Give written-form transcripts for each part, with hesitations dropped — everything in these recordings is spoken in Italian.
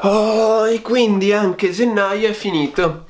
Oh, e quindi anche gennaio è finito.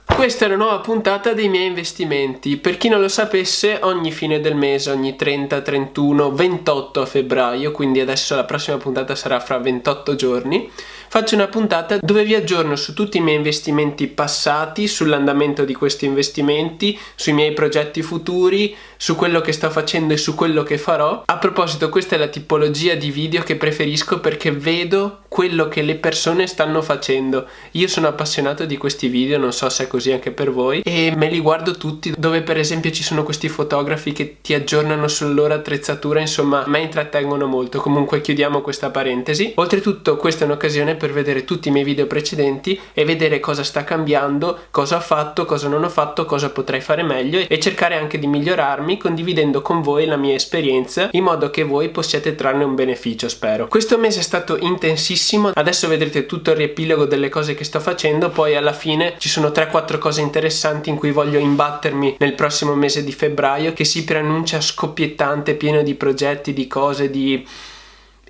Questa è una nuova puntata dei miei investimenti. Per chi non lo sapesse, ogni fine del mese, ogni 30, 31, 28 febbraio, quindi adesso la prossima puntata sarà fra 28 giorni, faccio una puntata dove vi aggiorno su tutti i miei investimenti passati, sull'andamento di questi investimenti, sui miei progetti futuri, su quello che sto facendo e su quello che farò. A proposito, questa è la tipologia di video che preferisco perché vedo quello che le persone stanno facendo. Io sono appassionato di questi video, non so se è così anche per voi, e me li guardo tutti, dove per esempio ci sono questi fotografi che ti aggiornano sulla loro attrezzatura. Insomma, a me intrattengono molto. Comunque chiudiamo questa parentesi. Oltretutto questa è un'occasione per vedere tutti i miei video precedenti e vedere cosa sta cambiando, cosa ho fatto, cosa non ho fatto, cosa potrei fare meglio, e cercare anche di migliorarmi condividendo con voi la mia esperienza in modo che voi possiate trarne un beneficio, spero. Questo mese è stato intensissimo, adesso vedrete tutto il riepilogo delle cose che sto facendo, poi alla fine ci sono 3-4 cose interessanti in cui voglio imbattermi nel prossimo mese di febbraio, che si preannuncia scoppiettante, pieno di progetti, di cose, di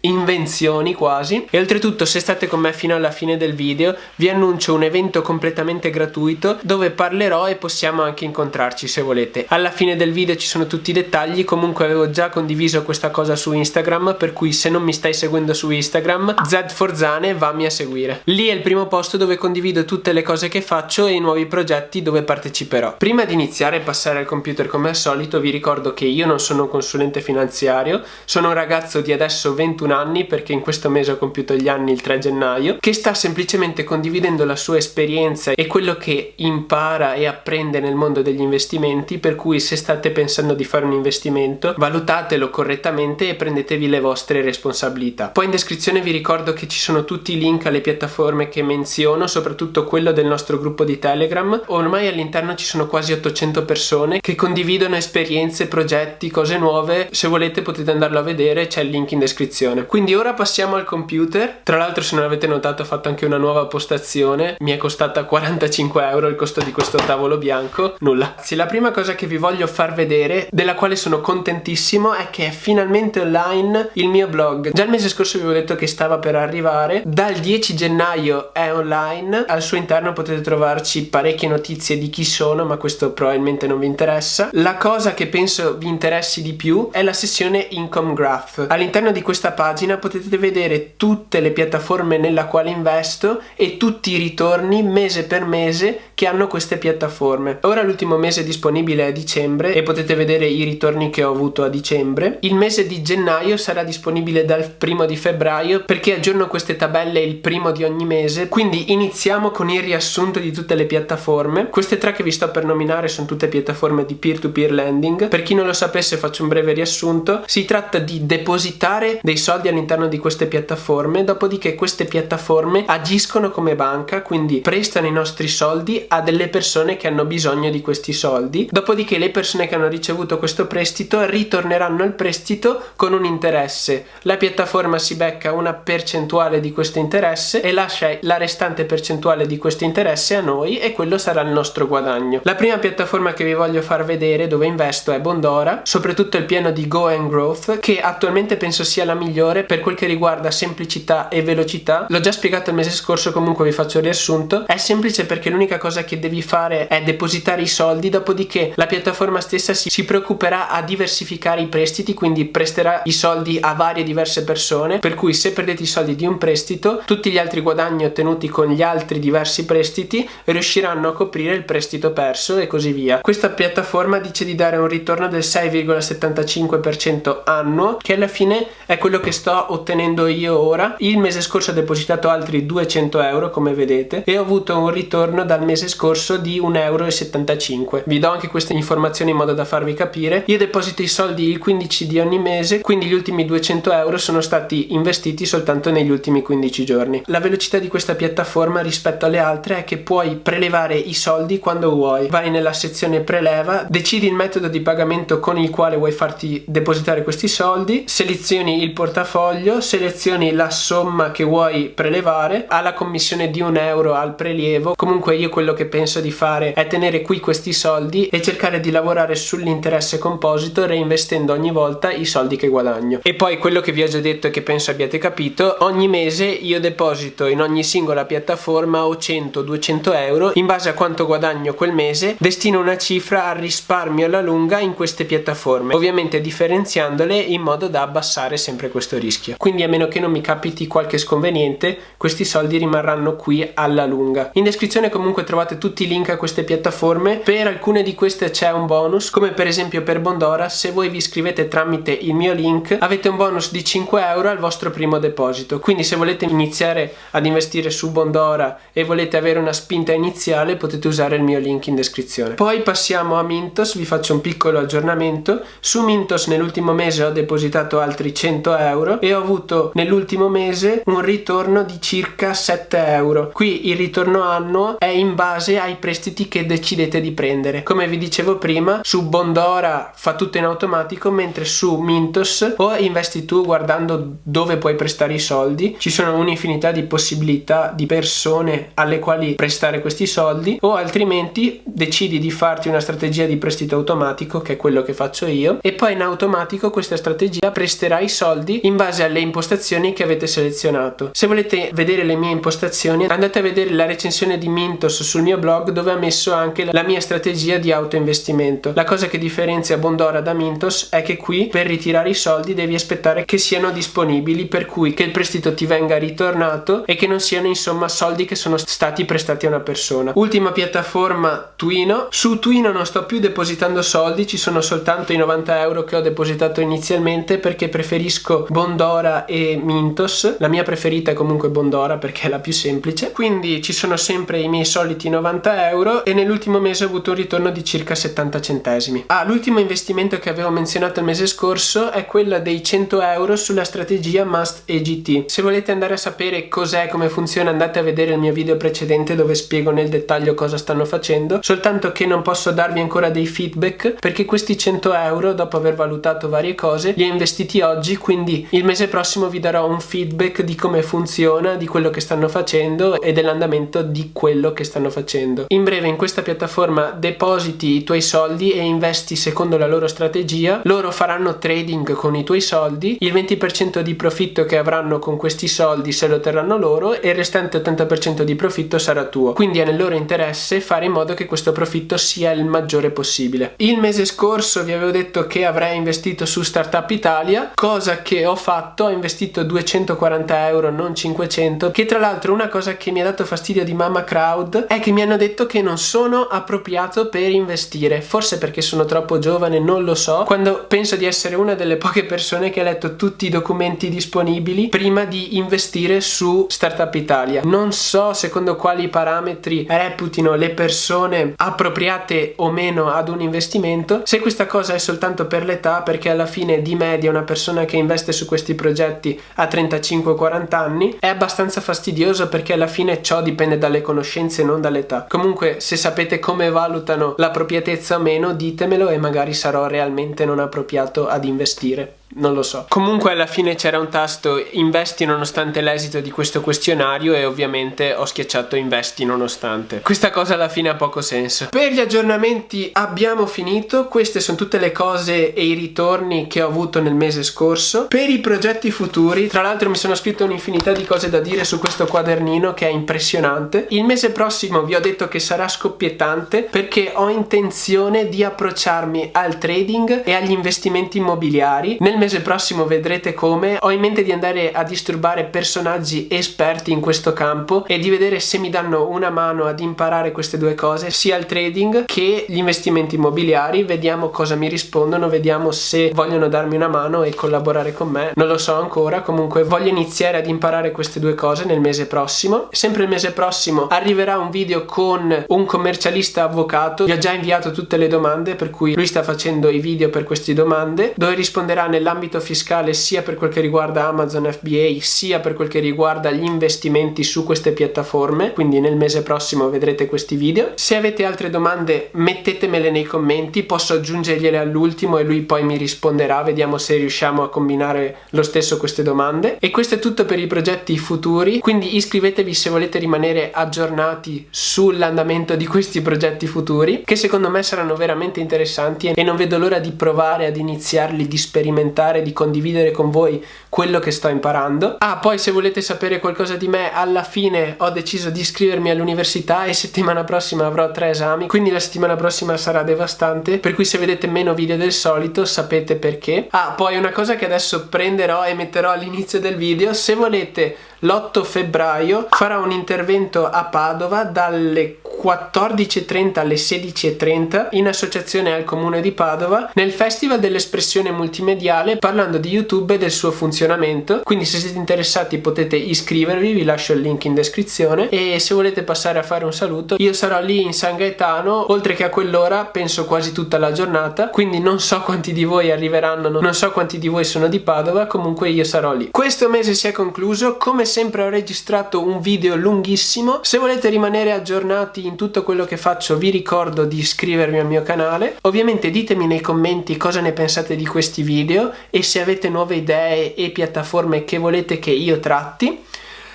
invenzioni quasi. E oltretutto, se state con me fino alla fine del video, vi annuncio un evento completamente gratuito dove parlerò e possiamo anche incontrarci se volete. Alla fine del video ci sono tutti i dettagli. Comunque avevo già condiviso questa cosa su Instagram, per cui se non mi stai seguendo su Instagram, Z4Zane, vammi a seguire. Lì è il primo posto dove condivido tutte le cose che faccio e i nuovi progetti dove parteciperò. Prima di iniziare e passare al computer come al solito, vi ricordo che io non sono un consulente finanziario, sono un ragazzo di adesso 21 anni, perché in questo mese ho compiuto gli anni il 3 gennaio, che sta semplicemente condividendo la sua esperienza e quello che impara e apprende nel mondo degli investimenti, per cui se state pensando di fare un investimento, valutatelo correttamente e prendetevi le vostre responsabilità. Poi in descrizione vi ricordo che ci sono tutti i link alle piattaforme che menziono, soprattutto quello del nostro gruppo di Telegram. Ormai all'interno ci sono quasi 800 persone che condividono esperienze, progetti, cose nuove. Se volete potete andarlo a vedere, c'è il link in descrizione. Quindi ora passiamo al computer. Tra l'altro, se non avete notato, ho fatto anche una nuova postazione, mi è costata 45 euro il costo di questo tavolo bianco. Nulla. Sì, la prima cosa che vi voglio far vedere, della quale sono contentissimo, è che è finalmente online il mio blog. Già il mese scorso vi avevo detto che stava per arrivare. Dal 10 gennaio è online. Al suo interno potete trovarci parecchie notizie di chi sono, ma questo probabilmente non vi interessa. La cosa che penso vi interessi di più è la sezione Income Graph. All'interno di questa pagina potete vedere tutte le piattaforme nella quale investo e tutti i ritorni mese per mese che hanno queste piattaforme. Ora l'ultimo mese disponibile è dicembre e potete vedere i ritorni che ho avuto a dicembre. Il mese di gennaio sarà disponibile dal 1 di febbraio, perché aggiorno queste tabelle il primo di ogni mese. Quindi iniziamo con il riassunto di tutte le piattaforme. Queste tre che vi sto per nominare sono tutte piattaforme di peer-to-peer lending. Per chi non lo sapesse, faccio un breve riassunto. Si tratta di depositare dei soldi all'interno di queste piattaforme, dopodiché queste piattaforme agiscono come banca, quindi prestano i nostri soldi a delle persone che hanno bisogno di questi soldi. Dopodiché le persone che hanno ricevuto questo prestito ritorneranno il prestito con un interesse. La piattaforma si becca una percentuale di questo interesse e lascia la restante percentuale di questo interesse a noi, e quello sarà il nostro guadagno. La prima piattaforma che vi voglio far vedere dove investo è Bondora, soprattutto il piano di Go and Growth, che attualmente penso sia la migliore per quel che riguarda semplicità e velocità. L'ho già spiegato il mese scorso, comunque vi faccio il riassunto. È semplice perché l'unica cosa che devi fare è depositare i soldi, dopodiché la piattaforma stessa si preoccuperà a diversificare i prestiti, quindi presterà i soldi a varie diverse persone, per cui se perdete i soldi di un prestito, tutti gli altri guadagni ottenuti con gli altri diversi prestiti riusciranno a coprire il prestito perso e così via. Questa piattaforma dice di dare un ritorno del 6,75% annuo, che alla fine è quello che sto ottenendo io ora. Il mese scorso ho depositato altri 200 euro, come vedete, e ho avuto un ritorno dal mese scorso di 1,75 euro. Vi do anche queste informazioni in modo da farvi capire. Io deposito i soldi il 15 di ogni mese, quindi gli ultimi 200 euro sono stati investiti soltanto negli ultimi 15 giorni. La velocità di questa piattaforma rispetto alle altre è che puoi prelevare i soldi quando vuoi. Vai nella sezione preleva, decidi il metodo di pagamento con il quale vuoi farti depositare questi soldi, selezioni il portafoglio portafoglio, selezioni la somma che vuoi prelevare, ha la commissione di €1 al prelievo. Comunque io quello che penso di fare è tenere qui questi soldi e cercare di lavorare sull'interesse composito, reinvestendo ogni volta i soldi che guadagno. E poi quello che vi ho già detto e che penso abbiate capito: ogni mese io deposito in ogni singola piattaforma o 100-200 euro, in base a quanto guadagno quel mese destino una cifra al risparmio alla lunga in queste piattaforme, ovviamente differenziandole in modo da abbassare sempre questo rischio. Quindi, a meno che non mi capiti qualche sconveniente, questi soldi rimarranno qui alla lunga. In descrizione comunque trovate tutti i link a queste piattaforme. Per alcune di queste c'è un bonus, come per esempio per Bondora. Se voi vi iscrivete tramite il mio link avete un bonus di 5 euro al vostro primo deposito. Quindi se volete iniziare ad investire su Bondora e volete avere una spinta iniziale, potete usare il mio link in descrizione. Poi passiamo a Mintos, vi faccio un piccolo aggiornamento. Su Mintos nell'ultimo mese ho depositato altri 100 euro e ho avuto nell'ultimo mese un ritorno di circa 7 euro. Qui il ritorno annuo è in base ai prestiti che decidete di prendere. Come vi dicevo prima, su Bondora fa tutto in automatico, mentre su Mintos o investi tu guardando dove puoi prestare i soldi. Ci sono un'infinità di possibilità di persone alle quali prestare questi soldi, o altrimenti decidi di farti una strategia di prestito automatico, che è quello che faccio io, e poi in automatico questa strategia presterà i soldi in base alle impostazioni che avete selezionato. Se volete vedere le mie impostazioni, andate a vedere la recensione di Mintos sul mio blog, dove ho messo anche la mia strategia di autoinvestimento. La cosa che differenzia Bondora da Mintos è che qui per ritirare i soldi devi aspettare che siano disponibili, per cui che il prestito ti venga ritornato e che non siano insomma soldi che sono stati prestati a una persona. Ultima piattaforma, Twino. Su Twino non sto più depositando soldi, ci sono soltanto i 90 euro che ho depositato inizialmente, perché preferisco Bondora e Mintos. La mia preferita è comunque Bondora perché è la più semplice, quindi ci sono sempre i miei soliti 90 euro e nell'ultimo mese ho avuto un ritorno di circa 70 centesimi. L'ultimo investimento che avevo menzionato il mese scorso è quella dei 100 euro sulla strategia Must EGT. Se volete andare a sapere cos'è, come funziona, andate a vedere il mio video precedente dove spiego nel dettaglio cosa stanno facendo, soltanto che non posso darvi ancora dei feedback perché questi 100 euro, dopo aver valutato varie cose, li ho investiti oggi, quindi il mese prossimo vi darò un feedback di come funziona, di quello che stanno facendo e dell'andamento di quello che stanno facendo. In breve, in questa piattaforma depositi i tuoi soldi e investi secondo la loro strategia. Loro faranno trading con i tuoi soldi, il 20% di profitto che avranno con questi soldi se lo terranno loro e il restante 80% di profitto sarà tuo. Quindi è nel loro interesse fare in modo che questo profitto sia il maggiore possibile. Il mese scorso vi avevo detto che avrei investito su Startup Italia, cosa che ho fatto. Ho investito 240 euro, non 500, che tra l'altro una cosa che mi ha dato fastidio di Mama Crowd è che mi hanno detto che non sono appropriato per investire, forse perché sono troppo giovane, non lo so, quando penso di essere una delle poche persone che ha letto tutti i documenti disponibili prima di investire su Startup Italia. Non so secondo quali parametri reputino le persone appropriate o meno ad un investimento, se questa cosa è soltanto per l'età, perché alla fine di media una persona che investe su questi progetti ha 35-40 anni, è abbastanza fastidioso perché alla fine ciò dipende dalle conoscenze, non dall'età. Comunque, se sapete come valutano l'appropriatezza o meno, ditemelo e magari sarò realmente non appropriato ad investire. Non lo so. Comunque alla fine c'era un tasto investi nonostante l'esito di questo questionario e ovviamente ho schiacciato investi nonostante. Questa cosa alla fine ha poco senso. Per gli aggiornamenti abbiamo finito. Queste sono tutte le cose e i ritorni che ho avuto nel mese scorso. Per i progetti futuri, tra l'altro mi sono scritto un'infinità di cose da dire su questo quadernino che è impressionante. Il mese prossimo vi ho detto che sarà scoppiettante perché ho intenzione di approcciarmi al trading e agli investimenti immobiliari. Nel mese prossimo vedrete come. Ho in mente di andare a disturbare personaggi esperti in questo campo e di vedere se mi danno una mano ad imparare queste due cose, sia il trading che gli investimenti immobiliari. Vediamo cosa mi rispondono, vediamo se vogliono darmi una mano e collaborare con me, non lo so ancora. Comunque voglio iniziare ad imparare queste due cose nel mese prossimo. Sempre il mese prossimo arriverà un video con un commercialista avvocato. Gli ho già inviato tutte le domande, per cui lui sta facendo i video per queste domande, dove risponderà nella nell'ambito fiscale sia per quel che riguarda Amazon FBA sia per quel che riguarda gli investimenti su queste piattaforme, quindi nel mese prossimo vedrete questi video. Se avete altre domande mettetemele nei commenti, posso aggiungergliele all'ultimo e lui poi mi risponderà, vediamo se riusciamo a combinare lo stesso queste domande. E questo è tutto per i progetti futuri, quindi iscrivetevi se volete rimanere aggiornati sull'andamento di questi progetti futuri, che secondo me saranno veramente interessanti e non vedo l'ora di provare ad iniziarli, di sperimentare, di condividere con voi quello che sto imparando. Poi se volete sapere qualcosa di me, alla fine ho deciso di iscrivermi all'università e settimana prossima avrò 3 esami, quindi la settimana prossima sarà devastante, per cui se vedete meno video del solito sapete perché. Poi una cosa che adesso prenderò e metterò all'inizio del video: se volete l'8 febbraio farò un intervento a Padova dalle 14:30 alle 16:30 in associazione al Comune di Padova nel Festival dell'Espressione Multimediale, parlando di YouTube e del suo funzionamento. Quindi se siete interessati potete iscrivervi, vi lascio il link in descrizione, e se volete passare a fare un saluto io sarò lì in San Gaetano, oltre che a quell'ora penso quasi tutta la giornata, quindi non so quanti di voi arriveranno, non so quanti di voi sono di Padova, comunque io sarò lì. Questo mese si è concluso, come sempre ho registrato un video lunghissimo. Se volete rimanere aggiornati in tutto quello che faccio vi ricordo di iscrivervi al mio canale. Ovviamente ditemi nei commenti cosa ne pensate di questi video e se avete nuove idee e piattaforme che volete che io tratti.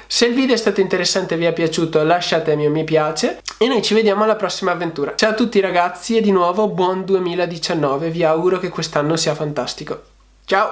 Se il video è stato interessante e vi è piaciuto lasciatemi un mi piace e noi ci vediamo alla prossima avventura. Ciao a tutti ragazzi e di nuovo buon 2019, vi auguro che quest'anno sia fantastico. Ciao!